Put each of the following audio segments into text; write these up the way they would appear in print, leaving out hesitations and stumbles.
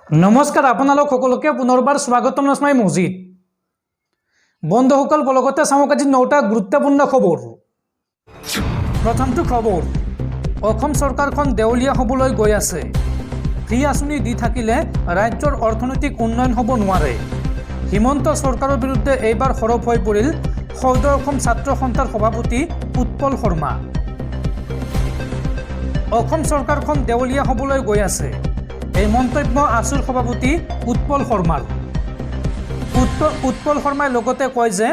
নমস্কাৰ আপোনালোক সকলোকে পুনৰবাৰ স্বাগতম জনাই মজিদ বন্ধুসকল বলগতে চাওক আজি 9টা গুৰুত্বপূৰ্ণ খবৰ। প্ৰথমটো খবৰ, অসম চৰকাৰখন দেউলীয়া হ'বলৈ গৈ আছে। ফ্ৰী আঁচনি দি থাকিলে ৰাজ্যৰ অৰ্থনৈতিক উন্নয়ন হ'ব নোৱাৰে। হিমন্ত চৰকাৰৰ বিৰুদ্ধে এইবাৰ সৰব হৈ পৰিল সদৌ অসম ছাত্ৰ সন্থাৰ সভাপতি উৎপল শৰ্মা। অসম চৰকাৰখন দেউলীয়া হ'বলৈ গৈ আছে, এই মন্তব্য আছুৰ সভাপতি উৎপল শৰ্মাৰ। উৎপল শৰ্মাই লগতে কয় যে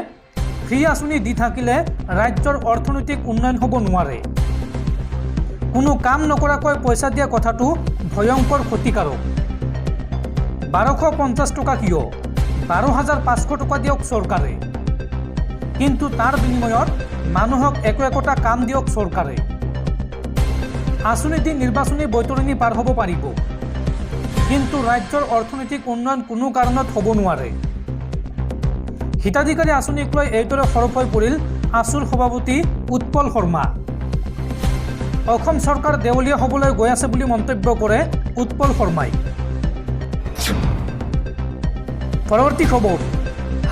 ফ্ৰী আঁচনি দি থাকিলে ৰাজ্যৰ অৰ্থনৈতিক উন্নয়ন হ'ব নোৱাৰে। কোনো কাম নকৰাকৈ পইচা দিয়া কথাটো ভয়ংকৰ ক্ষতিকাৰক। 1250 টকা কিয়, 12,500 টকা দিয়ক চৰকাৰে, কিন্তু তাৰ বিনিময়ত মানুহক একোটা কাম দিয়ক চৰকাৰে। আঁচনি দি নিৰ্বাচনী বৈতৰণি পাৰ হ'ব পাৰিব, কিন্তু ৰাজ্যৰ অৰ্থনৈতিক উন্নয়ন কোনো কাৰণত হ'ব নোৱাৰে। হিতাধিকাৰী আঁচনিক লৈ এইদৰে সৰব হৈ পৰিল আছুৰ সভাপতি উৎপল শৰ্মা। অসম চৰকাৰ দেউলীয়া হ'বলৈ গৈ আছে বুলি মন্তব্য কৰে উৎপল শৰ্মাই। পৰৱৰ্তী খবৰ,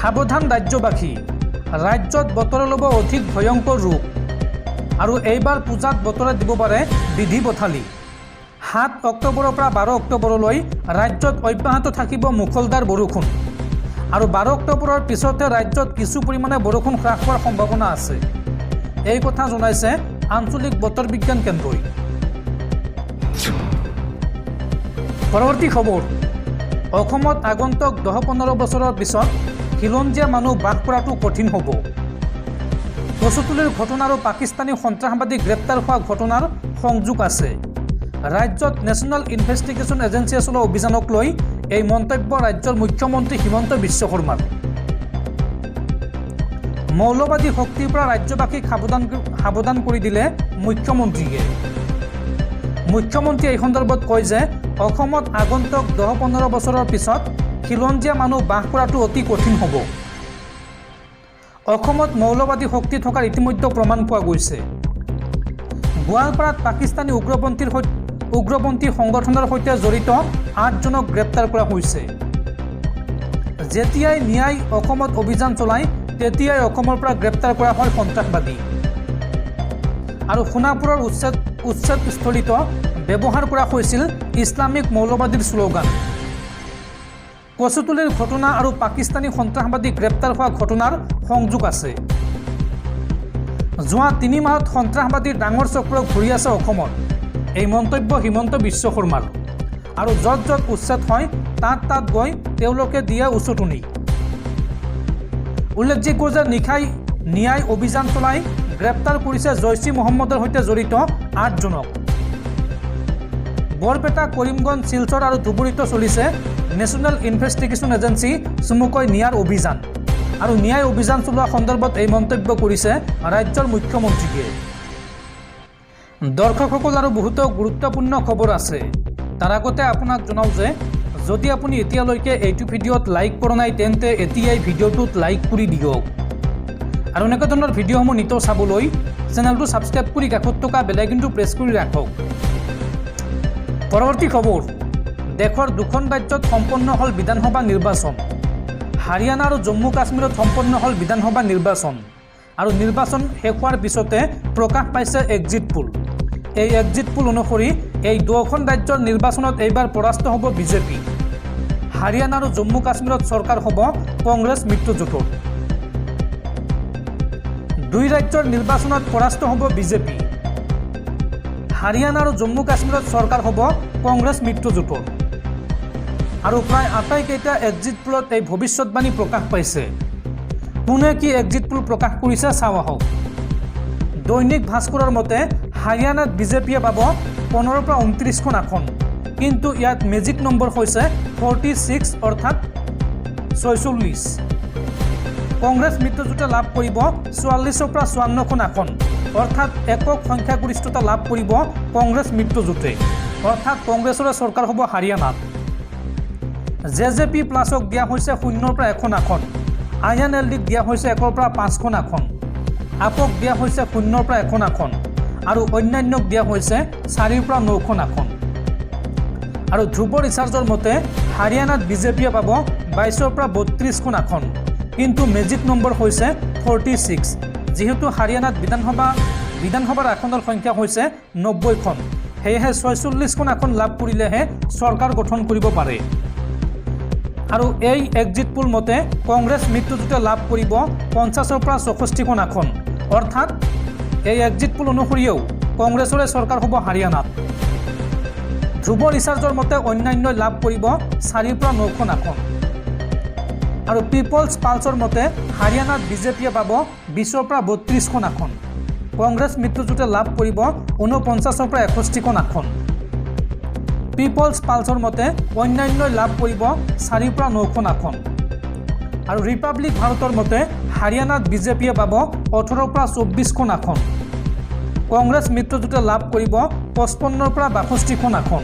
সাৱধান ৰাজ্যবাসী, ৰাজ্যত বতৰে ল'ব অধিক ভয়ংকৰ ৰূপ, আৰু এইবাৰ পূজাত বতৰে দিব পাৰে বিধি পথালি। 7 অক্টোবৰৰ পৰা 12 অক্টোবৰলৈ ৰাজ্যত অব্যাহত থাকিব মুখলধাৰ বৰষুণ, আৰু 12 অক্টোবৰৰ পিছতে ৰাজ্যত কিছু পৰিমাণে বৰষুণ হ্ৰাস হোৱাৰ সম্ভাৱনা আছে। এই কথা জনাইছে আঞ্চলিক বতৰ বিজ্ঞান কেন্দ্ৰই। পৰৱৰ্তী খবৰ, অসমত আগন্তুক 10-15 বছৰৰ পিছত খিলঞ্জীয়া মানুহ বাস কৰাটো কঠিন হ'ব। কচুতলিৰ ঘটনা আৰু পাকিস্তানী সন্ত্ৰাসবাদী গ্ৰেপ্তাৰ হোৱা ঘটনাৰ সংযোগ আছে। ৰাজ্যত নেশ্যনেল ইনভেষ্টিগেশ্যন এজেন্সিয়ে চলোৱা অভিযানক লৈ এই মন্তব্য ৰাজ্যৰ মুখ্যমন্ত্ৰী হিমন্ত বিশ্ব শৰ্মাৰ। মৌলবাদী শক্তিৰ পৰা ৰাজ্যবাসীক সাৱধান কৰি দিলে মুখ্যমন্ত্ৰীয়ে। মুখ্যমন্ত্ৰীয়ে এই সন্দৰ্ভত কয় যে অসমত আগন্তুক 10-15 বছৰৰ পিছত খিলঞ্জীয়া মানুহ বাস কৰাটো অতি কঠিন হ'ব। অসমত মৌলবাদী শক্তি থকাৰ ইতিমধ্যে প্ৰমাণ পোৱা গৈছে। গোৱালপাৰাত পাকিস্তানী উগ্ৰপন্থী সংগঠনৰ সৈতে জড়িত 8জনক গ্ৰেপ্তাৰ কৰা হৈছে। যেতিয়াই নিয়াই অসমত অভিযান চলায় তেতিয়াই অসমৰ পৰা গ্ৰেপ্তাৰ কৰা হয় সন্ত্ৰাসবাদী। আৰু সোণাপুৰৰ উচ্ছেদস্থলীত ব্যৱহাৰ কৰা হৈছিল ইছলামিক মৌলবাদীৰ শ্লোগান। কচুতলিৰ ঘটনা আৰু পাকিস্তানী সন্ত্ৰাসবাদী গ্ৰেপ্তাৰ হোৱা ঘটনাৰ সংযোগ আছে। যোৱা 3 মাহত সন্ত্ৰাসবাদীৰ ডাঙৰ চক্ৰ ঘূৰি আছে অসমত, এই মন্তব্য হিমন্ত বিশ্ব শৰ্মাৰ। আৰু য'ত য'ত উচ্ছেদ হয় তাত গৈ তেওঁলোকে দিয়ে উচতনি। উল্লেখযোগ্য যে নিশাই নিয়াই অভিযান চলাই গ্ৰেপ্তাৰ কৰিছে জৈচ ই মহম্মদৰ সৈতে জড়িত 8জনক। বৰপেটা, কৰিমগঞ্জ, শিলচৰ আৰু ধুবুৰীতো চলিছে নেশ্যনেল ইনভেষ্টিগেশ্যন এজেন্সি চমুকৈ নিয়াৰ অভিযান। আৰু নিয়াই অভিযান চলোৱা সন্দৰ্ভত এই মন্তব্য কৰিছে ৰাজ্যৰ মুখ্যমন্ত্ৰীয়ে। দৰ্শকসকল, আৰু বহুতো গুৰুত্বপূৰ্ণ খবৰ আছে। তাৰ আগতে আপোনাক জনাওঁ যে যদি আপুনি এতিয়ালৈকে এইটো ভিডিঅ'ত লাইক কৰা নাই তেন্তে এতিয়াই ভিডিঅ'টোত লাইক কৰি দিয়ক, আৰু এনেকুৱা ধৰণৰ ভিডিঅ'সমূহ নিতৌ চাবলৈ চেনেলটো ছাবস্ক্ৰাইব কৰি কাষত থকা বেল আইকনটো প্ৰেছ কৰি ৰাখক। পৰৱৰ্তী খবৰ, দেশৰ 2খন ৰাজ্যত সম্পন্ন হ'ল বিধানসভা নিৰ্বাচন। হাৰিয়ানা আৰু জম্মু কাশ্মীৰত সম্পন্ন হ'ল বিধানসভা নিৰ্বাচন, আৰু নিৰ্বাচন শেষ হোৱাৰ পিছতে প্ৰকাশ পাইছে এক্সিট পোল। এই এক্সিট পোল অনুসৰি এই 2খন ৰাজ্যৰ নিৰ্বাচনত এইবাৰ পৰাস্ত হ'ব বিজেপি। হাৰিয়ানা আৰু জম্মু কাশ্মীৰত চৰকাৰ হ'ব কংগ্ৰেছ মিত্ৰজোঁটৰ। 2 ৰাজ্যৰ নিৰ্বাচনত পৰাস্ত হ'ব বিজেপি। হাৰিয়ানা আৰু জম্মু কাশ্মীৰত চৰকাৰ হ'ব কংগ্ৰেছ মিত্ৰজোঁটৰ। আৰু প্ৰায় আটাইকেইটা এক্সিট পোলত এই ভৱিষ্যতবাণী প্ৰকাশ পাইছে। কোনে কি এক্সিট পোল প্ৰকাশ কৰিছে চাওঁ আহক। দৈনিক ভাস্কৰৰ মতে হাৰিয়ানাত বিজেপিয়ে পাব 15 পৰা 29খন আসন, কিন্তু ইয়াত মেজিক নম্বৰ হৈছে 46 অৰ্থাৎ 46। কংগ্ৰেছ মিত্ৰজোঁটে লাভ কৰিব 44 পৰা 54খন আসন, অৰ্থাৎ একক সংখ্যাগৰিষ্ঠতা লাভ কৰিব কংগ্ৰেছ মিত্ৰজোঁটে, অৰ্থাৎ কংগ্ৰেছৰে চৰকাৰ হ'ব হাৰিয়ানাত। জেজেপি প্লাছক দিয়া হৈছে 0 পৰা 1খন আসন, INLDক দিয়া হৈছে 1 পৰা 5খন আসন, আপক দিয়া হৈছে 0 পৰা 1খন আসন, আৰু অন্যান্যক দিয়া হৈছে 4 পৰা 9খন আসন। আৰু ধ্ৰুৱ ৰিচাৰ্জৰ মতে হাৰিয়ানাত বিজেপিয়ে পাব 22ৰ পৰা 32খন আসন, কিন্তু মেজিক নম্বৰ হৈছে 46। যেহেতু হাৰিয়ানাত বিধানসভাৰ আসনৰ সংখ্যা হৈছে 90খন, সেয়েহে 46খন আসন লাভ কৰিলেহে চৰকাৰ গঠন কৰিব পাৰে। আৰু এই এক্সিট পোল মতে কংগ্ৰেছ মিত্ৰজোঁটে লাভ কৰিব 50ৰ পৰা 64খন আসন, অৰ্থাৎ এই এক্সিট পোল অনুসৰিও কংগ্ৰেছৰে চৰকাৰ হ'ব হাৰিয়ানাত। ধ্ৰুৱ ৰিচাৰ্জৰ মতে অন্যান্যই লাভ কৰিব 4ৰ পৰা 9খন আসন। আৰু পিপলছ পালছৰ মতে হাৰিয়ানাত বিজেপিয়ে পাব 20ৰ পৰা 32খন আসন, কংগ্ৰেছ মিত্ৰজোঁটে লাভ কৰিব 49ৰ পৰা 61খন আসন। পিপলছ পালছৰ মতে অন্যান্যই লাভ কৰিব 4ৰ পৰা 9খন আসন। আৰু ৰিপাব্লিক ভাৰতৰ মতে হাৰিয়ানাত বিজেপিয়ে পাব 18ৰ পৰা 24খন আসন, কংগ্ৰেছ মিত্ৰজোঁটে লাভ কৰিব 55ৰ পৰা 62খন আসন।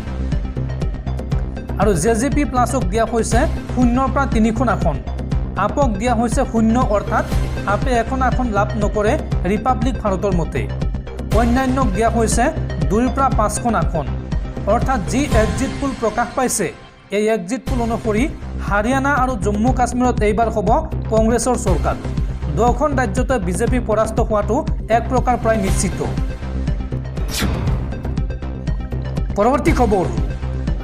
আৰু জেজেপি প্লাছক দিয়া হৈছে 0ৰ পৰা 3খন আসন, আপক দিয়া হৈছে 0, অৰ্থাৎ আপে এখন আসন লাভ নকৰে ৰিপাব্লিক ভাৰতৰ মতে। অন্যান্যক দিয়া হৈছে 2ৰ পৰা 5খন আসন, অৰ্থাৎ যি এক্সিট পোল প্ৰকাশ পাইছে এই এক্সিট পোল অনুসৰি হাৰিয়ানা আৰু জম্মু কাশ্মীৰত এইবাৰ হ'ব কংগ্ৰেছৰ চৰকাৰ। 2খন ৰাজ্যতে বিজেপি পৰাস্ত হোৱাটো এক প্ৰকাৰ প্ৰায় নিশ্চিত। পৰৱৰ্তী খবৰ,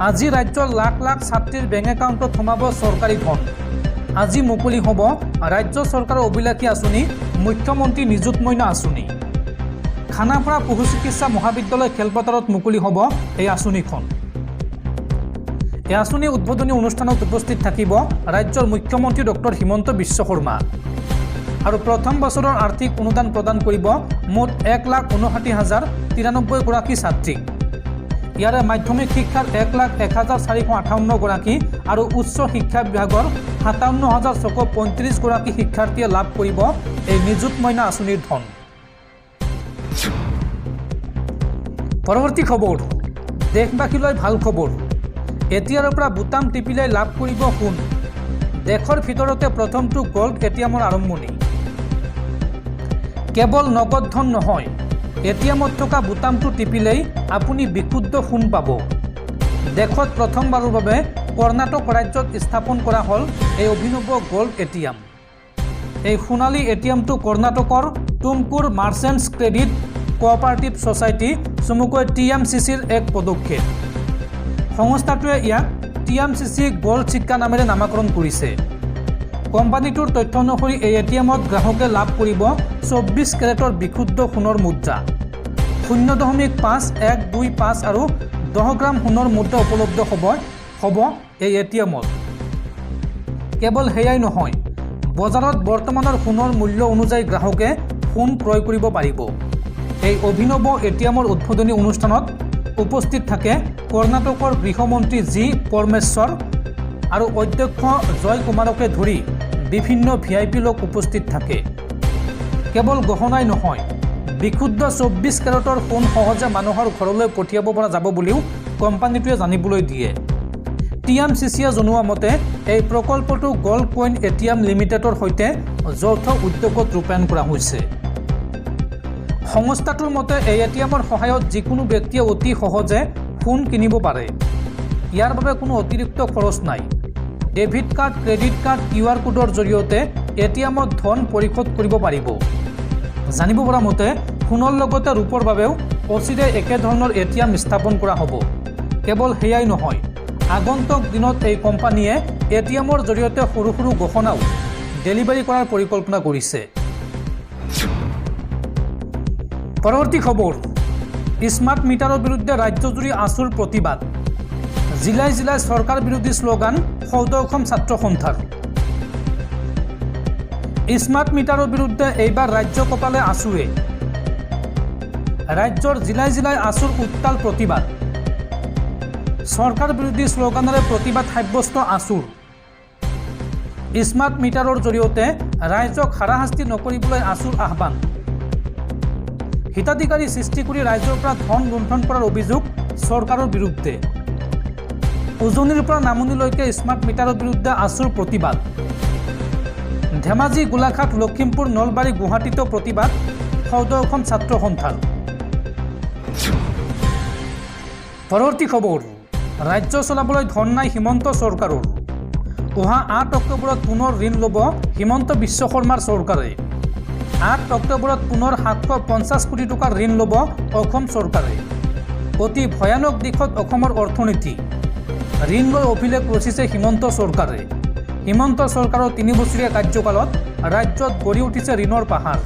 আজি ৰাজ্যৰ লাখ লাখ ছাত্ৰীৰ বেংক একাউণ্টত সোমাব চৰকাৰী ধন। আজি মুকলি হ'ব ৰাজ্য চৰকাৰৰ অভিলাষী আঁচনি মুখ্যমন্ত্ৰী নিযুত মইনা আঁচনি। খানাপাৰা পশু চিকিৎসা মহাবিদ্যালয় খেলপথাৰত মুকলি হ'ব এই আঁচনিখন। এই আঁচনি উদ্বোধনী অনুষ্ঠানত উপস্থিত থাকিব ৰাজ্যৰ মুখ্যমন্ত্ৰী ডক্টৰ হিমন্ত বিশ্ব শৰ্মা। আৰু প্ৰথম বছৰৰ আৰ্থিক অনুদান প্ৰদান কৰিব মুঠ 1,59,093 গৰাকী ছাত্ৰীক। ইয়াৰে মাধ্যমিক শিক্ষাৰ 1,01,458 গৰাকী আৰু উচ্চ শিক্ষা বিভাগৰ 57,635 গৰাকী শিক্ষাৰ্থীয়ে লাভ কৰিব এই নিযুত মইনা আঁচনিৰ ধন। পৰৱৰ্তী খবৰ, দেশবাসীলৈ ভাল খবৰ, এতিয়াৰ পৰা বুটাম টিপিলৈ লাভ কৰিব সোণ। দেশৰ ভিতৰতে প্ৰথমটো গল্ড এটিএমৰ আৰম্ভণি। কেৱল নগদ ধন নহয়, এটিএমত থকা বুটামটো টিপিলেই আপুনি বিশুদ্ধ সোণ পাব। দেশত প্ৰথমবাৰৰ বাবে কৰ্ণাটক ৰাজ্যত স্থাপন কৰা হ'ল এই অভিনৱ গল্ড এটিএম। এই সোণালী এটিএমটো কৰ্ণাটকৰ Tumkur merchants credit cooperative society চমুকৈ TMCCৰ এক পদক্ষেপ। সংস্থাটোৱে ইয়াক TMCC গল্ড চিক্কা নামেৰে নামাকৰণ কৰিছে। কোম্পানীটোৰ তথ্য অনুসৰি এই এটিএমত গ্ৰাহকে লাভ কৰিব 24 কেৰেটৰ বিশুদ্ধ সোণৰ মুদ্ৰা। 0.5125 আৰু 10 গ্ৰাম সোণৰ মুদ্ৰা উপলব্ধ হ'ব এই এটিএমত। কেৱল সেয়াই নহয়, বজাৰত বৰ্তমানৰ সোণৰ মূল্য অনুযায়ী গ্ৰাহকে সোণ ক্ৰয় কৰিব পাৰিব। এই অভিনৱ এটিএমৰ উদ্বোধনী অনুষ্ঠানত উপস্থিত থাকে কৰ্ণাটকৰ গৃহমন্ত্ৰী জি পৰমেশ্বৰ আৰু অধ্যক্ষ জয় কুমাৰকে ধৰি বিভিন্ন VIP লোক উপস্থিত থাকে। কেৱল গহনাই নহয়, বিশুদ্ধ 24 কেৰেটৰ সোণ সহজে মানুহৰ ঘৰলৈ পঠিয়াব পৰা যাব বুলিও কোম্পানীটোৱে জানিবলৈ দিয়ে। TMCCয়ে জনোৱা মতে এই প্ৰকল্পটো গল্ড কইন এটিএম লিমিটেডৰ সৈতে যৌথ উদ্যোগত ৰূপায়ণ কৰা হৈছে। সংস্থাটোৰ মতে এই এটিএমৰ সহায়ত যিকোনো ব্যক্তিয়ে অতি সহজে সোণ কিনিব পাৰে। ইয়াৰ বাবে কোনো অতিৰিক্ত খৰচ নাই। Debit card, credit card, QR কোডৰ জৰিয়তে এটিএমত ধন পৰিশোধ কৰিব পাৰিব। জানিব পৰা মতে সোণৰ লগতে ৰূপৰ বাবেও অচিৰে একেধৰণৰ এটিএম স্থাপন কৰা হ'ব। কেৱল সেয়াই নহয়, আগন্তুক দিনত এই কোম্পানীয়ে এটিএমৰ জৰিয়তে সৰু সৰু গহনাও ডেলিভাৰী কৰাৰ পৰিকল্পনা কৰিছে। পৰৱৰ্তী খবৰ, স্মাৰ্ট মিটাৰৰ বিৰুদ্ধে ৰাজ্যজুৰি আছুৰ প্ৰতিবাদ। জিলাই জিলাই চৰকাৰ বিৰোধী শ্লোগান সৌদ-অসম ছাত্ৰ সন্থাৰ। স্মাৰ্ট মিটাৰৰ বিৰুদ্ধে এইবাৰ ৰাজ্য কপালে আছুৱে। ৰাজ্যৰ জিলাই জিলাই আছুৰ উত্তাল প্ৰতিবাদ। চৰকাৰ বিৰোধী শ্লোগানেৰে প্ৰতিবাদ সাব্যস্ত আছুৰ। স্মাৰ্ট মিটাৰৰ জৰিয়তে ৰাইজক হাৰাশাস্তি নকৰিবলৈ আছুৰ আহ্বান। হিতাধিকাৰী সৃষ্টি কৰি ৰাইজৰ পৰা ধন লুণ্ঠন কৰাৰ অভিযোগ চৰকাৰৰ বিৰুদ্ধে। উজনিৰ পৰা নামনিলৈকে স্মাৰ্ট মিটাৰৰ বিৰুদ্ধে আছুৰ প্ৰতিবাদ। ধেমাজি, গোলাঘাট, লখিমপুৰ, নলবাৰী, গুৱাহাটীতো প্ৰতিবাদ সৌদ-অসম ছাত্ৰ সন্থাৰ। পৰৱৰ্তী খবৰ, ৰাজ্য চলাবলৈ ধন নাই হিমন্ত চৰকাৰৰ। অহা 8 অক্টোবৰত পুনৰ ঋণ ল'ব হিমন্ত বিশ্ব শৰ্মাৰ চৰকাৰে। 8 অক্টোবৰত পুনৰ 750 কোটি টকাৰ ঋণ ল'ব অসম চৰকাৰে। অতি ভয়ানক দিশত অসমৰ অৰ্থনীতি। ঋণ লৈ অভিলেখ ৰচিছে হিমন্ত চৰকাৰে। হিমন্ত চৰকাৰৰ 3 বছৰীয়া কাৰ্যকালত ৰাজ্যত গঢ়ি উঠিছে ঋণৰ পাহাৰ।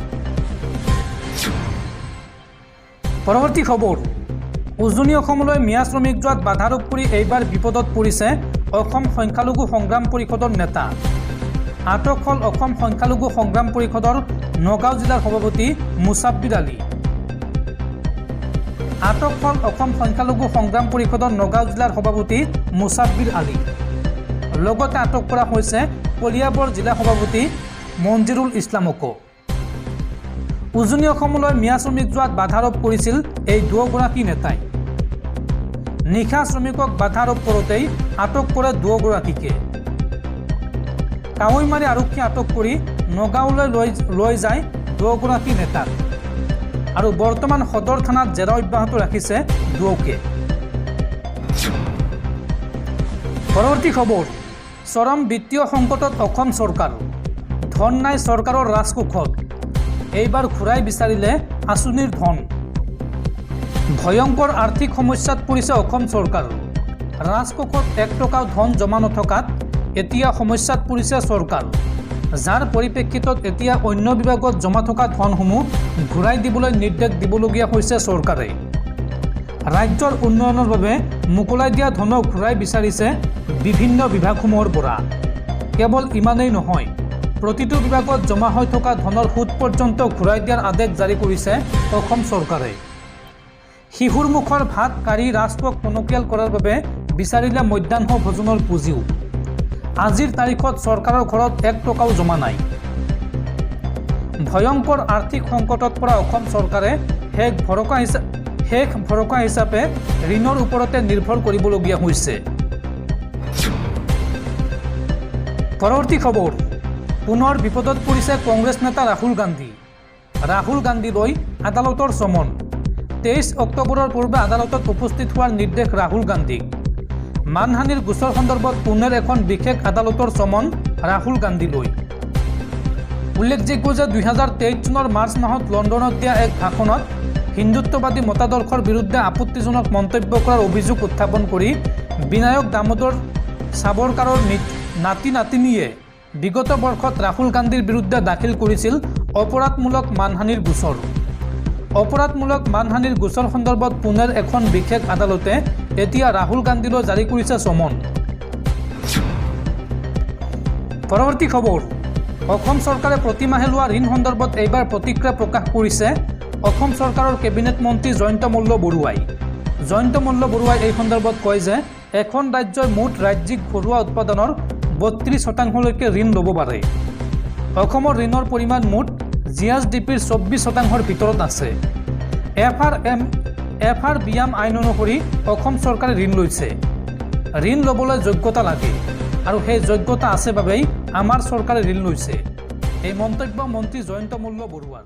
পৰৱৰ্তী খবৰ, উজনি অসমলৈ মিয়া শ্ৰমিক যোৱাত বাধা আৰোপ কৰি এইবাৰ বিপদত পৰিছে অসম সংখ্যালঘু সংগ্ৰাম পৰিষদৰ নেতা। আটক হ'ল অসম সংখ্যালঘু সংগ্ৰাম পৰিষদৰ নগাঁও জিলাৰ সভাপতি মুছাব্বিৰ আলী। আটক হ'ল অসম সংখ্যালঘু সংগ্ৰাম পৰিষদৰ নগাঁও জিলাৰ সভাপতি মুছাব্বিৰ আলী। লগতে আটক কৰা হৈছে কলিয়াবৰ জিলা সভাপতি মঞ্জিৰুল ইছলামকো। উজনি অসমলৈ মিয়া শ্ৰমিক যোৱাত বাধা আৰোপ কৰিছিল এই দুয়োগৰাকী নেতাই। নিশা শ্ৰমিকক বাধা আৰোপ কৰোঁতেই আটক কৰে দুয়োগৰাকীকে। কাৱৈমাৰী আৰক্ষীয়ে আটক কৰি নগাঁৱলৈ লৈ যায় দুয়োগৰাকী নেতাক আৰু বৰ্তমান সদৰ থানাত জেৰা অব্যাহত ৰাখিছে দুয়োকে। পৰৱৰ্তী খবৰ, চৰম বিত্তীয় সংকটত অসম চৰকাৰ। ধন নাই চৰকাৰৰ ৰাজকোষত। এইবাৰ ঘূৰাই বিচাৰিলে আঁচনিৰ ধন। ভয়ংকৰ আৰ্থিক সমস্যাত পৰিছে অসম চৰকাৰ। ৰাজকোষত 1 টকাও ধন জমা নথকাত এতিয়া সমস্যাত পৰিছে চৰকাৰ, যাৰ পৰিপ্ৰেক্ষিতত এতিয়া অন্য বিভাগত জমা থকা ধনসমূহ ঘূৰাই দিবলৈ নিৰ্দেশ দিবলগীয়া হৈছে চৰকাৰে। ৰাজ্যৰ উন্নয়নৰ বাবে মোকলাই দিয়া ধনক ঘূৰাই বিচাৰিছে বিভিন্ন বিভাগসমূহৰ পৰা। কেৱল ইমানেই নহয়, প্ৰতিটো বিভাগত জমা হৈ থকা ধনৰ সুদ পৰ্যন্ত ঘূৰাই দিয়াৰ আদেশ জাৰি কৰিছে অসম চৰকাৰে। শিশুৰ মুখৰ ভাত কাঢ়ি ৰাজকোষ টনকিয়াল কৰাৰ বাবে বিচাৰিলে মধ্যাহ্ন ভোজনৰ পুঁজিও। আজিৰ তাৰিখত চৰকাৰৰ ঘৰত 1 টকাও জমা নাই। ভয়ংকৰ আৰ্থিক সংকটত পৰা অসম চৰকাৰে শেষ ভৰসা হিচাপে ঋণৰ ওপৰতে নিৰ্ভৰ কৰিবলগীয়া হৈছে। পৰৱৰ্তী খবৰ, পুনৰ বিপদত পৰিছে কংগ্ৰেছ নেতা ৰাহুল গান্ধী। ৰাহুল গান্ধীলৈ আদালতৰ চমন। 23 অক্টোবৰৰ পূৰ্বে আদালতত উপস্থিত হোৱাৰ নিৰ্দেশ ৰাহুল গান্ধীক। মানহানিৰ গোচৰ সন্দৰ্ভত পুনেৰ এখন বিশেষ আদালতৰ চমন ৰাহুল গান্ধীলৈ। উল্লেখযোগ্য যে 2023 চনৰ মাৰ্চ মাহত লণ্ডনত দিয়া এক ভাষণত হিন্দুত্ববাদী মতাদৰ্শৰ বিৰুদ্ধে আপত্তিজনক মন্তব্য কৰাৰ অভিযোগ উত্থাপন কৰি বিনায়ক দামোদৰ সাৱৰকাৰৰ নাতি নাতিনীয়ে বিগত বৰ্ষত ৰাহুল গান্ধীৰ বিৰুদ্ধে দাখিল কৰিছিল অপৰাধমূলক মানহানিৰ গোচৰ। অপৰাধমূলক মানহানিৰ গোচৰ সন্দৰ্ভত পুনেৰ এখন বিশেষ আদালতে এতিয়া ৰাহুল গান্ধীলৈ জাৰি কৰিছে চমন। পৰৱৰ্তী খবৰ, অসম চৰকাৰে প্ৰতিমাহে লোৱা ঋণ সন্দৰ্ভত এইবাৰ প্ৰতিক্ৰিয়া প্ৰকাশ কৰিছে অসম চৰকাৰৰ কেবিনেট মন্ত্ৰী জয়ন্ত মল্ল বৰুৱাই। জয়ন্ত মল্ল বৰুৱাই এই সন্দৰ্ভত কয় যে এখন ৰাজ্যই মুঠ ৰাজ্যিক ঘৰুৱা উৎপাদনৰ 32% ঋণ ল'ব পাৰে। অসমৰ ঋণৰ পৰিমাণ মুঠ GSDPৰ 24% ভিতৰত আছে। FRBM আইন অনুসৰি অসম চৰকাৰে ঋণ লৈছে। ঋণ ল'বলৈ যোগ্যতা লাগে আৰু সেই যোগ্যতা আছে বাবেই আমাৰ চৰকাৰে ঋণ লৈছে। এই মন্তব্য মন্ত্ৰী জয়ন্ত মল্ল বৰুৱাৰ।